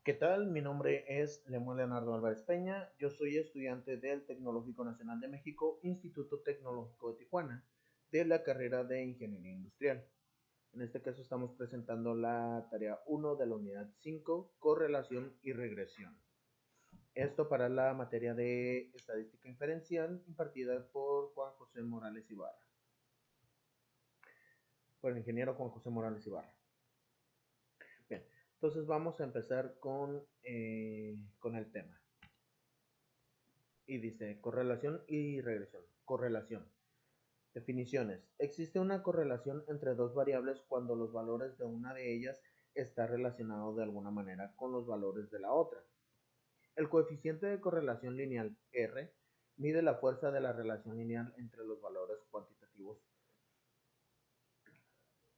¿Qué tal? Mi nombre es Lemuel Leonardo Álvarez Peña. Yo soy estudiante del Tecnológico Nacional de México, Instituto Tecnológico de Tijuana, de la carrera de Ingeniería Industrial. En este caso estamos presentando la tarea 1 de la unidad 5, correlación y regresión. Esto para la materia de estadística inferencial impartida por Juan José Morales Ibarra. Por el ingeniero Juan José Morales Ibarra. Bien, entonces vamos a empezar con el tema. Y dice correlación y regresión. Correlación. Definiciones. Existe una correlación entre dos variables cuando los valores de una de ellas está relacionado de alguna manera con los valores de la otra. El coeficiente de correlación lineal R mide la fuerza de la relación lineal entre los valores cuantitativos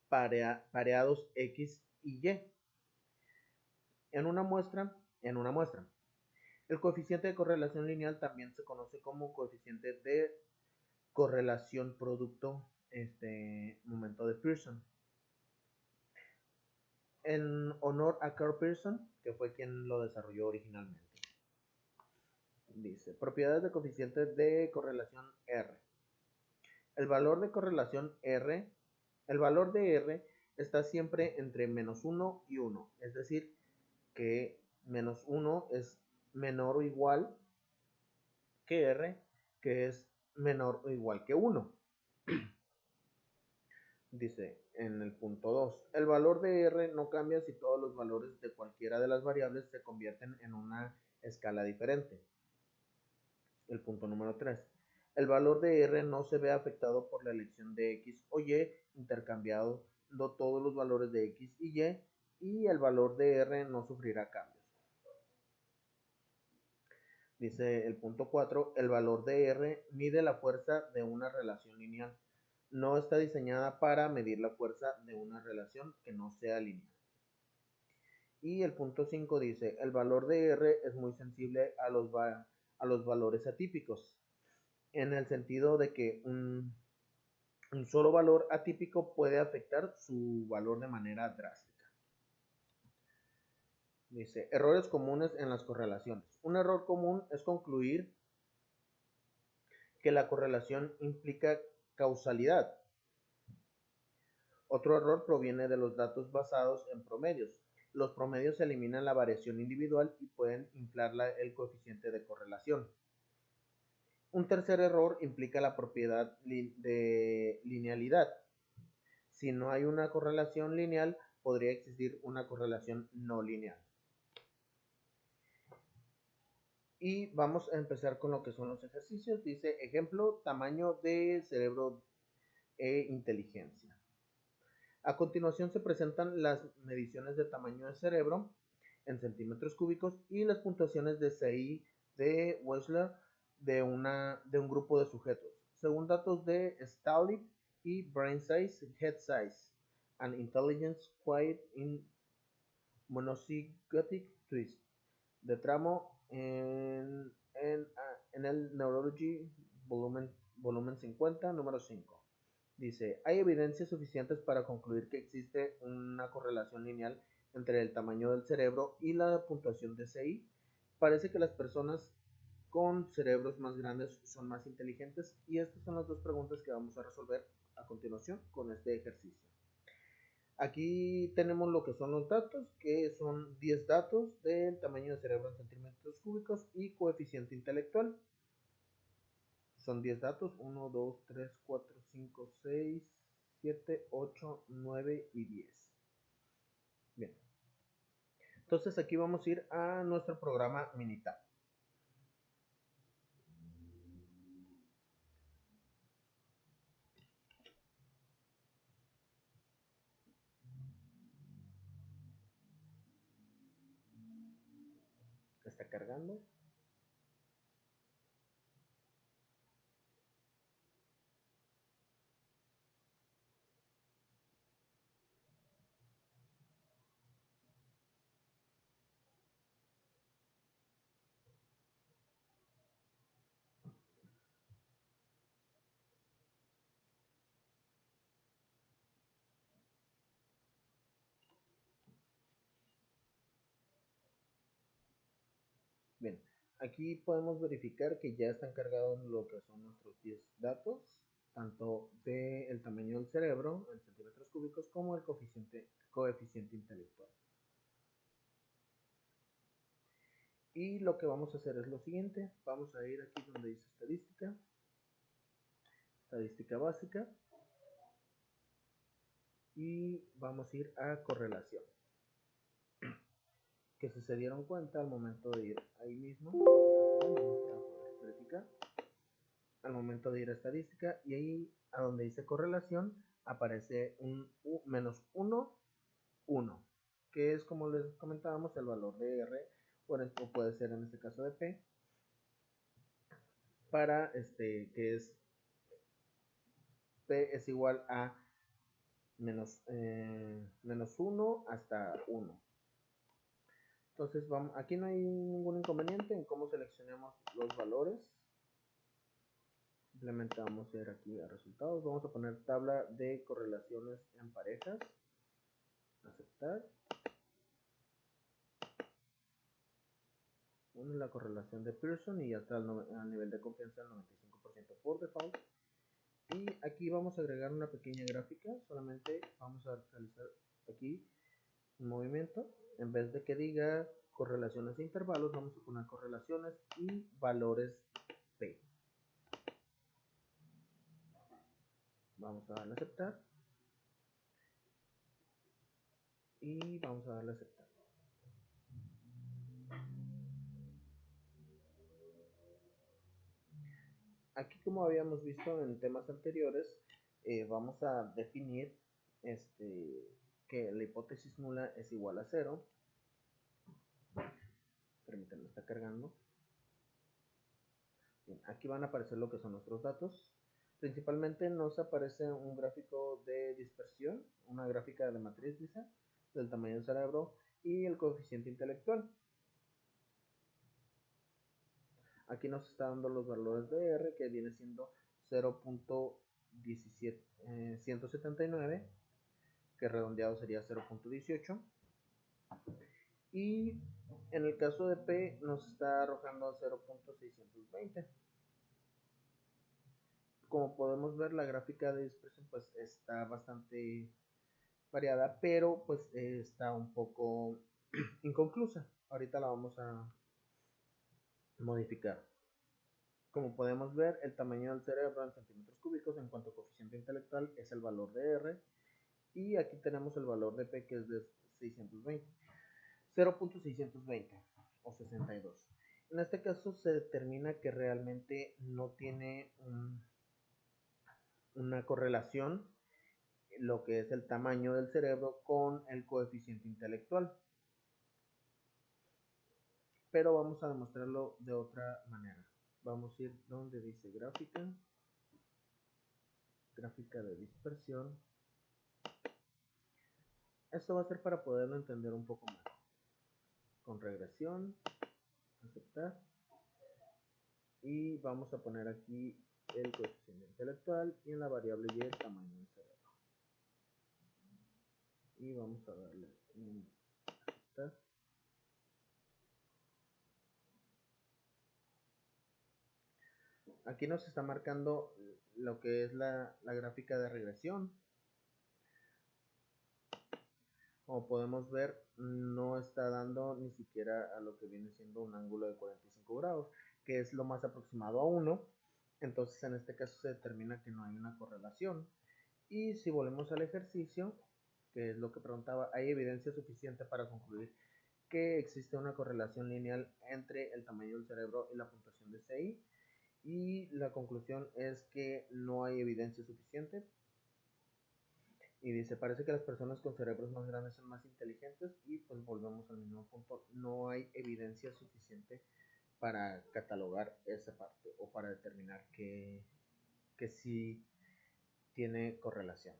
pareados X y Y en una muestra. El coeficiente de correlación lineal también se conoce como coeficiente de correlación producto momento de Pearson, en honor a Carl Pearson, que fue quien lo desarrolló originalmente. Dice, propiedades de coeficiente de correlación R. El valor de correlación R, el valor de R está siempre entre menos 1 y 1, es decir, que menos 1 es menor o igual que R, que es menor o igual que 1. Dice en el punto 2, el valor de R no cambia si todos los valores de cualquiera de las variables se convierten en una escala diferente. El punto número 3, el valor de R no se ve afectado por la elección de X o Y intercambiando todos los valores de X y el valor de R no sufrirá cambios. Dice el punto 4, el valor de R mide la fuerza de una relación lineal. No está diseñada para medir la fuerza de una relación que no sea lineal. Y el punto 5 dice, el valor de R es muy sensible a los valores atípicos, en el sentido de que un solo valor atípico puede afectar su valor de manera drástica. Dice, errores comunes en las correlaciones. Un error común es concluir que la correlación implica causalidad. Otro error proviene de los datos basados en promedios. Los promedios eliminan la variación individual y pueden inflar el coeficiente de correlación. Un tercer error implica la propiedad de linealidad. Si no hay una correlación lineal, podría existir una correlación no lineal. Y vamos a empezar con lo que son los ejercicios. Dice, ejemplo, tamaño de cerebro e inteligencia. A continuación se presentan las mediciones de tamaño de cerebro en centímetros cúbicos y las puntuaciones de CI de Wechsler de un grupo de sujetos, según datos de Stalip y Brain Size, Head Size, and Intelligence Quiet in Monozygotic Twist, de tramo en el Neurology volumen 50, número 5. Dice, hay evidencias suficientes para concluir que existe una correlación lineal entre el tamaño del cerebro y la puntuación de CI. Parece que las personas con cerebros más grandes son más inteligentes y estas son las dos preguntas que vamos a resolver a continuación con este ejercicio. Aquí tenemos lo que son los datos, que son 10 datos del tamaño de cerebro en centímetros cúbicos y coeficiente intelectual. Son 10 datos, 1, 2, 3, 4, 5, 6, 7, 8, 9 y 10. Bien. Entonces aquí vamos a ir a nuestro programa Minitab. Está cargando. Aquí podemos verificar que ya están cargados lo que son nuestros 10 datos, tanto del tamaño del cerebro en centímetros cúbicos como el coeficiente intelectual. Y lo que vamos a hacer es lo siguiente, vamos a ir aquí donde dice estadística básica, y vamos a ir a correlación. Que si se dieron cuenta al momento de ir ahí mismo, vamos para poder verificar, al momento de ir a estadística y ahí a donde dice correlación aparece un menos 1, 1, que es como les comentábamos el valor de R, o puede ser en este caso de P, para que es P es igual a menos 1 hasta 1. Entonces aquí no hay ningún inconveniente en cómo seleccionemos los valores. Simplemente vamos a ir aquí a resultados, vamos a poner tabla de correlaciones en parejas, aceptar. Una es la correlación de Pearson y ya está al nivel de confianza del 95% por default. Y aquí vamos a agregar una pequeña gráfica, solamente vamos a realizar aquí un movimiento, en vez de que diga correlaciones e intervalos, vamos a poner correlaciones y valores P. Vamos a darle a aceptar y vamos a darle a aceptar. Aquí, como habíamos visto en temas anteriores, vamos a definir que la hipótesis nula es igual a 0. Permítanme, está cargando. Bien, aquí van a aparecer lo que son nuestros datos. Principalmente nos aparece un gráfico de dispersión, una gráfica de matriz, dice, del tamaño del cerebro y el coeficiente intelectual. Aquí nos está dando los valores de R, que viene siendo 0.179, que redondeado sería 0.18. Y en el caso de P nos está arrojando 0.620. Como podemos ver, la gráfica de dispersión pues está bastante variada, pero pues está un poco inconclusa. Ahorita la vamos a modificar. Como podemos ver, el tamaño del cerebro en centímetros cúbicos en cuanto a coeficiente intelectual es el valor de R, y aquí tenemos el valor de P, que es de 0.620 o 62. En este caso se determina que realmente no tiene una correlación lo que es el tamaño del cerebro con el coeficiente intelectual. Pero vamos a demostrarlo de otra manera. Vamos a ir donde dice gráfica de dispersión. Esto va a ser para poderlo entender un poco más. Con regresión, aceptar. Y vamos a poner aquí el coeficiente intelectual y en la variable y el tamaño del cerebro. Y vamos a darle un aceptar. Aquí nos está marcando lo que es la gráfica de regresión. Como podemos ver, no está dando ni siquiera a lo que viene siendo un ángulo de 45 grados, que es lo más aproximado a 1. Entonces en este caso se determina que no hay una correlación. Y si volvemos al ejercicio, que es lo que preguntaba, ¿hay evidencia suficiente para concluir que existe una correlación lineal entre el tamaño del cerebro y la puntuación de CI? Y la conclusión es que no hay evidencia suficiente. Y dice, parece que las personas con cerebros más grandes son más inteligentes, y pues volvemos al mismo punto, no hay evidencia suficiente para catalogar esa parte o para determinar que sí tiene correlación.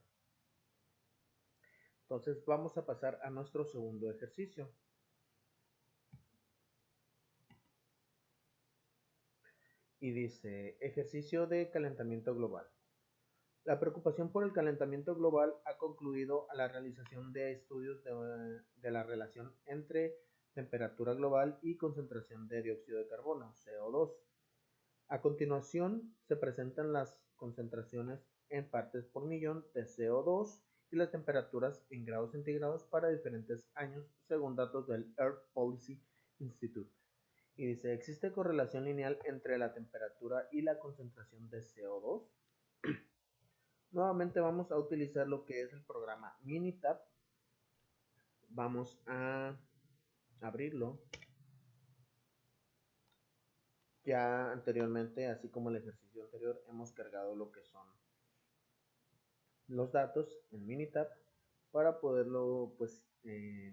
Entonces vamos a pasar a nuestro segundo ejercicio. Y dice, ejercicio de calentamiento global. La preocupación por el calentamiento global ha concluido a la realización de estudios de la relación entre temperatura global y concentración de dióxido de carbono, CO2. A continuación se presentan las concentraciones en partes por millón de CO2 y las temperaturas en grados centígrados para diferentes años según datos del Earth Policy Institute. Y dice, ¿existe correlación lineal entre la temperatura y la concentración de CO2? Nuevamente vamos a utilizar lo que es el programa Minitab. Vamos a abrirlo. Ya anteriormente, así como el ejercicio anterior, hemos cargado lo que son los datos en Minitab para poderlo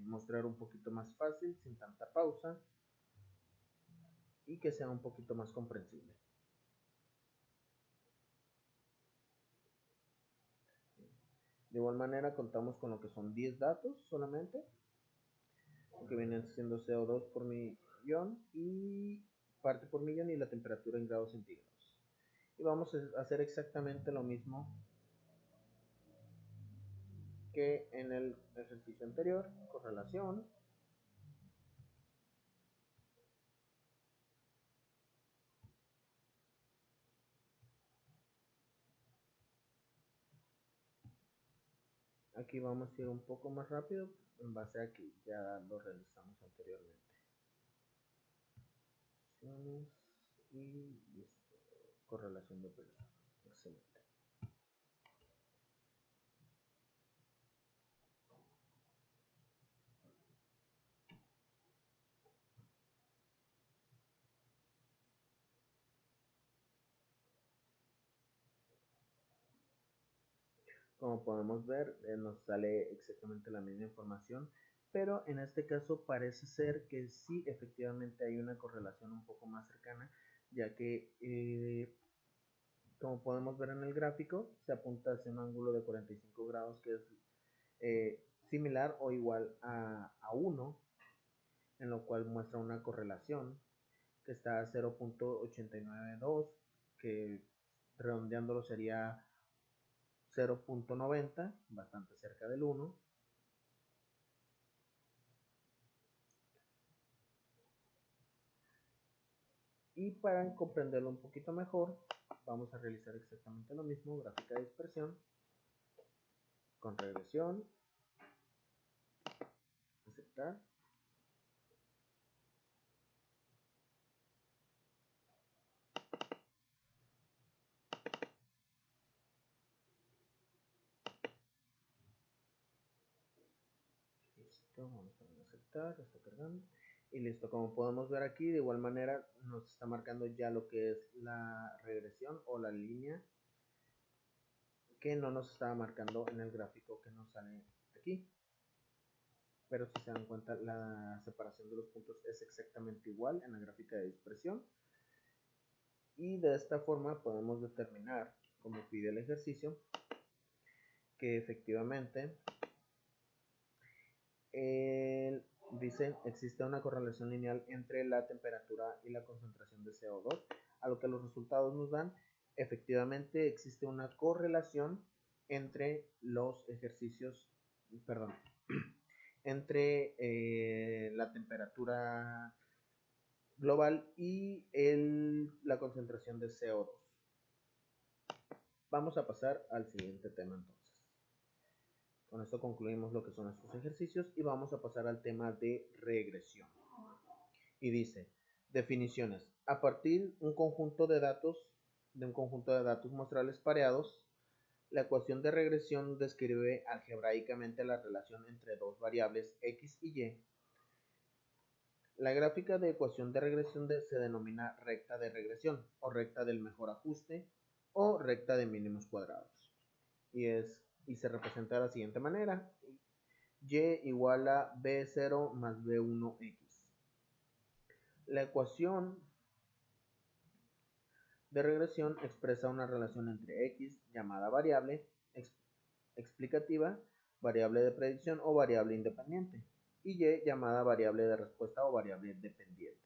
mostrar un poquito más fácil, sin tanta pausa y que sea un poquito más comprensible. De igual manera contamos con lo que son 10 datos solamente, que vienen siendo CO2 por millón y parte por millón y la temperatura en grados centígrados. Y vamos a hacer exactamente lo mismo que en el ejercicio anterior, correlación. Aquí vamos a ir un poco más rápido en base a que ya lo realizamos anteriormente. Y listo. Correlación de presión. Excelente. Como podemos ver, nos sale exactamente la misma información, pero en este caso parece ser que sí, efectivamente hay una correlación un poco más cercana, ya que como podemos ver en el gráfico, se apunta hacia un ángulo de 45 grados que es similar o igual a 1, en lo cual muestra una correlación que está a 0.892, que redondeándolo sería 0.90, bastante cerca del 1. Y para comprenderlo un poquito mejor, vamos a realizar exactamente lo mismo, gráfica de dispersión, con regresión, aceptar. Listo, vamos a aceptar, está cargando. Y listo, como podemos ver aquí, de igual manera nos está marcando ya lo que es la regresión o la línea que no nos estaba marcando en el gráfico que nos sale aquí. Pero si se dan cuenta, la separación de los puntos es exactamente igual en la gráfica de dispersión. Y de esta forma podemos determinar, como pide el ejercicio, que efectivamente dice existe una correlación lineal entre la temperatura y la concentración de CO2, a lo que los resultados nos dan. Efectivamente existe una correlación entre los ejercicios, perdón, entre la temperatura global y la concentración de CO2. Vamos a pasar al siguiente tema entonces. Con esto concluimos lo que son estos ejercicios y vamos a pasar al tema de regresión. Y dice, definiciones. A partir de un conjunto de datos muestrales pareados, la ecuación de regresión describe algebraicamente la relación entre dos variables x y y. La gráfica de ecuación de regresión se denomina recta de regresión o recta del mejor ajuste o recta de mínimos cuadrados. Y se representa de la siguiente manera. Y igual a b0 más b1x. La ecuación de regresión expresa una relación entre x, llamada variable explicativa, variable de predicción o variable independiente, y y, llamada variable de respuesta o variable dependiente.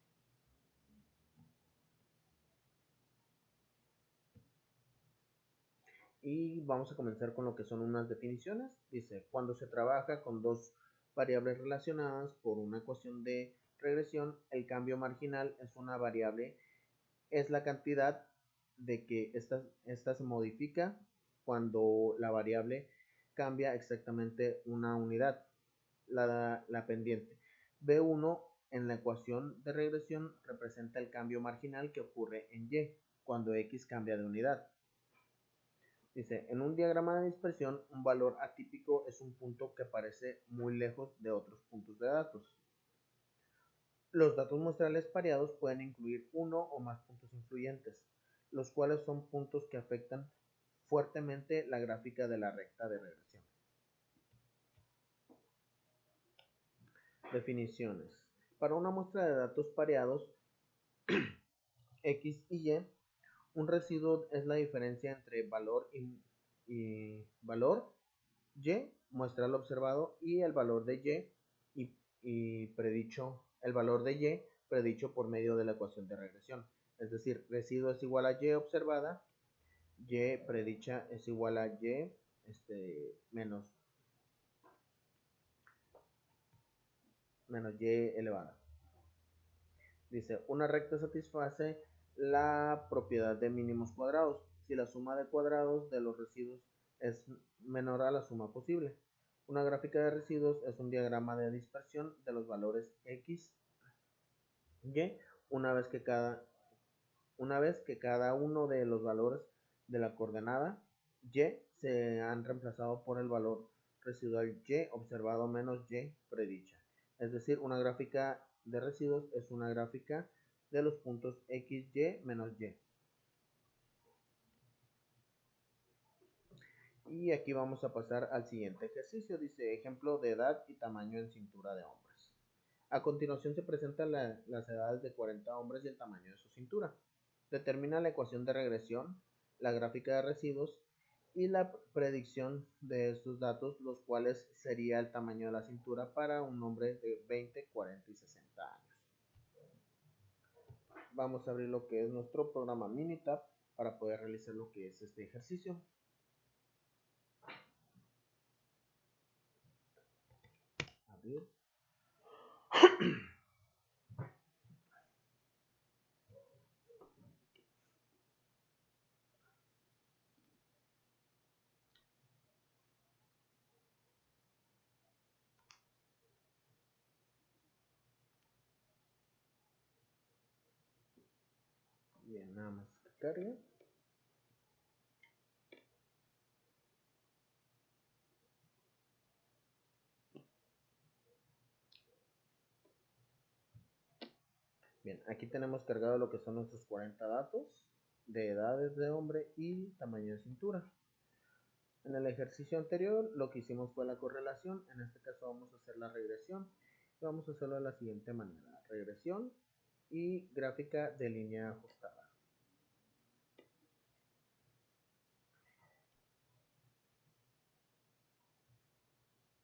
Y vamos a comenzar con lo que son unas definiciones. Dice, cuando se trabaja con dos variables relacionadas por una ecuación de regresión, el cambio marginal es una variable, es la cantidad de que esta se modifica cuando la variable cambia exactamente una unidad, la pendiente. B1 en la ecuación de regresión representa el cambio marginal que ocurre en Y cuando X cambia de unidad. Dice, en un diagrama de dispersión, un valor atípico es un punto que aparece muy lejos de otros puntos de datos. Los datos muestrales pareados pueden incluir uno o más puntos influyentes, los cuales son puntos que afectan fuertemente la gráfica de la recta de regresión. Definiciones. Para una muestra de datos pareados X y Y, un residuo es la diferencia entre valor y valor Y, muestral observado, y el valor de y predicho, el valor de Y predicho por medio de la ecuación de regresión. Es decir, residuo es igual a Y observada, Y predicha es igual a Y menos Y elevada. Dice, una recta satisface la propiedad de mínimos cuadrados si la suma de cuadrados de los residuos es menor a la suma posible. Una gráfica de residuos es un diagrama de dispersión de los valores X, Y, una vez que cada uno de los valores de la coordenada Y se han reemplazado por el valor residual Y observado menos Y predicha. Es decir, una gráfica de residuos es una gráfica de los puntos X, Y menos Y. Y aquí vamos a pasar al siguiente ejercicio. Dice, ejemplo de edad y tamaño en cintura de hombres. A continuación se presentan las edades de 40 hombres y el tamaño de su cintura. Determina la ecuación de regresión, la gráfica de residuos y la predicción de estos datos, los cuales sería el tamaño de la cintura para un hombre de 20, 40 y 60 años. Vamos a abrir lo que es nuestro programa Minitab para poder realizar lo que es este ejercicio. Abrir. Bien, nada más que cargue. Bien, aquí tenemos cargado lo que son nuestros 40 datos de edades de hombre y tamaño de cintura. En el ejercicio anterior lo que hicimos fue la correlación, en este caso vamos a hacer la regresión. Vamos a hacerlo de la siguiente manera, regresión y gráfica de línea ajustada.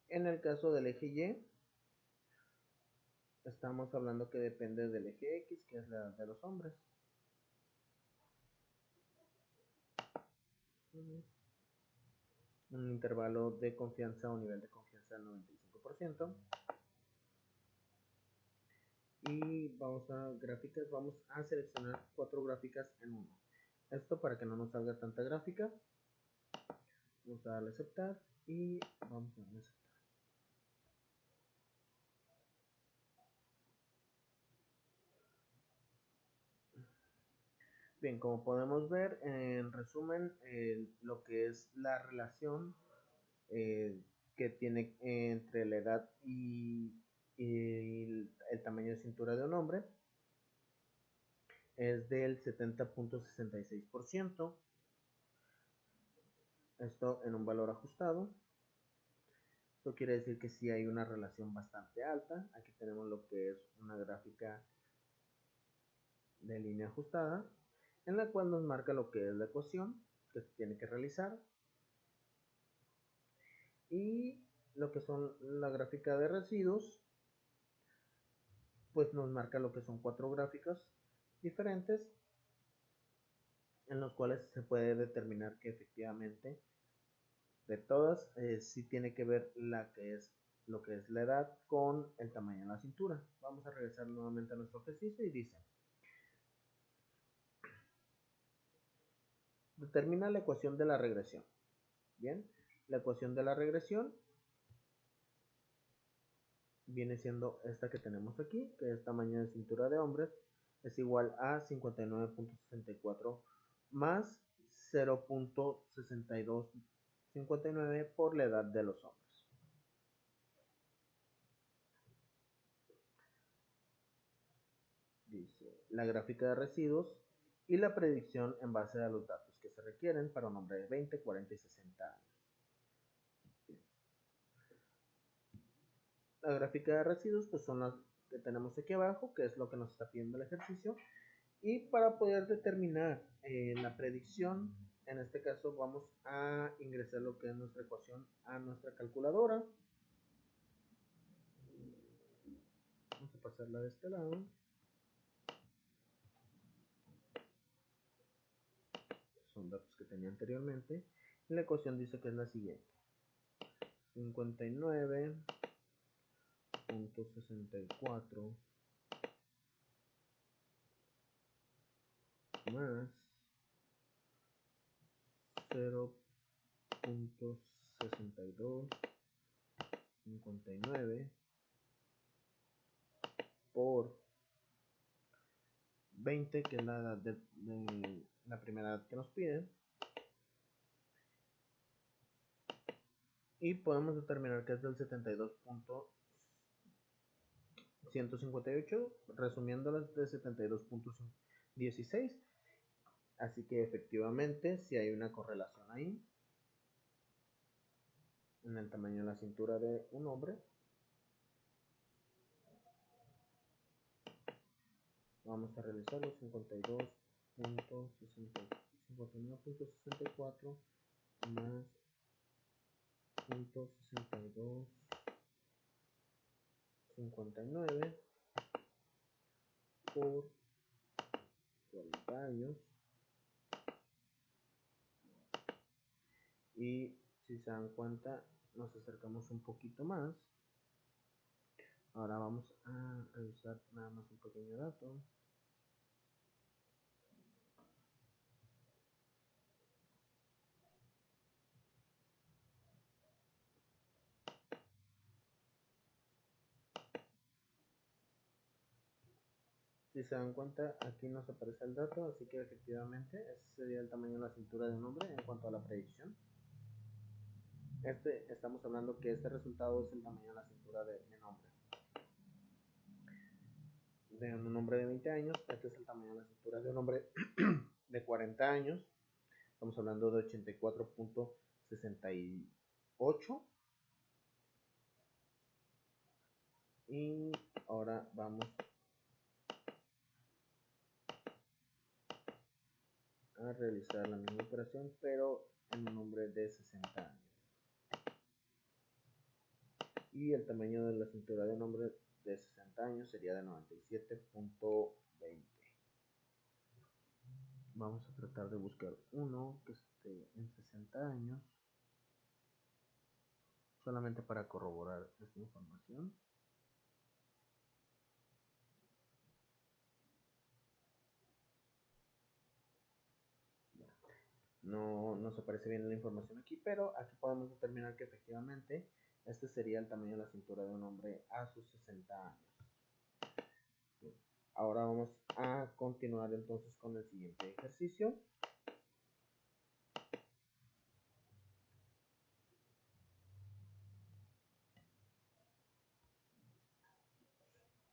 En el caso del eje Y, estamos hablando que depende del eje X, que es la edad de los hombres. Un intervalo de confianza o nivel de confianza del 95%. Y vamos a gráficas, vamos a seleccionar 4 gráficas en uno. Esto para que no nos salga tanta gráfica. Vamos a darle a aceptar y vamos a darle a aceptar. Bien, como podemos ver, en resumen, lo que es la relación que tiene entre la edad y el tamaño de cintura de un hombre es del 70.66%. Esto en un valor ajustado. Esto quiere decir que sí hay una relación bastante alta. Aquí tenemos lo que es una gráfica de línea ajustada, en la cual nos marca lo que es la ecuación que se tiene que realizar y lo que son la gráfica de residuos, pues nos marca lo que son 4 gráficas diferentes en los cuales se puede determinar que efectivamente de todas sí tiene que ver la que es lo que es la edad con el tamaño de la cintura. Vamos a regresar nuevamente a nuestro ejercicio y dice: determina la ecuación de la regresión. Bien, la ecuación de la regresión viene siendo esta que tenemos aquí, que es tamaño de cintura de hombres, es igual a 59.64 más 0.6259 por la edad de los hombres. Dice la gráfica de residuos y la predicción en base a los datos que se requieren para un hombre de 20, 40 y 60 años. La gráfica de residuos pues son las que tenemos aquí abajo, que es lo que nos está pidiendo el ejercicio. Y para poder determinar la predicción, en este caso vamos a ingresar lo que es nuestra ecuación a nuestra calculadora. Vamos a pasarla de este lado. Son datos que tenía anteriormente. Y la ecuación dice que es la siguiente: 59.64 más 0.6259 por 20, que es la edad de la primera edad que nos piden. Y podemos determinar que es del 72.158, resumiéndolas de 72.16. Así que efectivamente si hay una correlación ahí en el tamaño de la cintura de un hombre. Vamos a realizar los 59.64 más 0.6259 por 40 años. Y si se dan cuenta, nos acercamos un poquito más. Ahora vamos a revisar nada más un pequeño dato. Si se dan cuenta, aquí nos aparece el dato, así que efectivamente ese sería el tamaño de la cintura de un hombre en cuanto a la predicción. Estamos hablando que este resultado es el tamaño de la cintura de un hombre. De un hombre de 20 años, este es el tamaño de la cintura de un hombre de 40 años. Estamos hablando de 84.68. Y ahora vamos a realizar la misma operación, pero en un hombre de 60 años. Y el tamaño de la cintura de un hombre de 60 años sería de 97.20. Vamos a tratar de buscar uno que esté en 60 años, solamente para corroborar esta información. No nos aparece bien la información aquí, pero aquí podemos determinar que efectivamente este sería el tamaño de la cintura de un hombre a sus 60 años. Bien. Ahora vamos a continuar entonces con el siguiente ejercicio.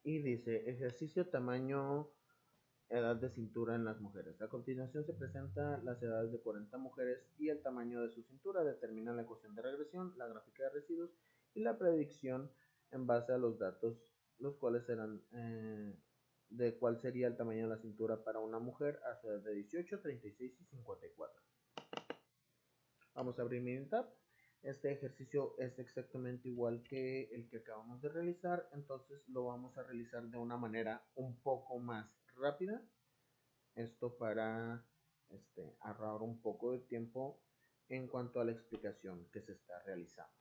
Y dice: ejercicio tamaño edad de cintura en las mujeres. A continuación se presentan las edades de 40 mujeres y el tamaño de su cintura. Determina la ecuación de regresión, la gráfica de residuos y la predicción en base a los datos, los cuales serán de cuál sería el tamaño de la cintura para una mujer a su edad de 18, 36 y 54. Vamos a abrir mi tab. Este ejercicio es exactamente igual que el que acabamos de realizar, entonces lo vamos a realizar de una manera un poco más rápida. Esto para ahorrar un poco de tiempo en cuanto a la explicación que se está realizando.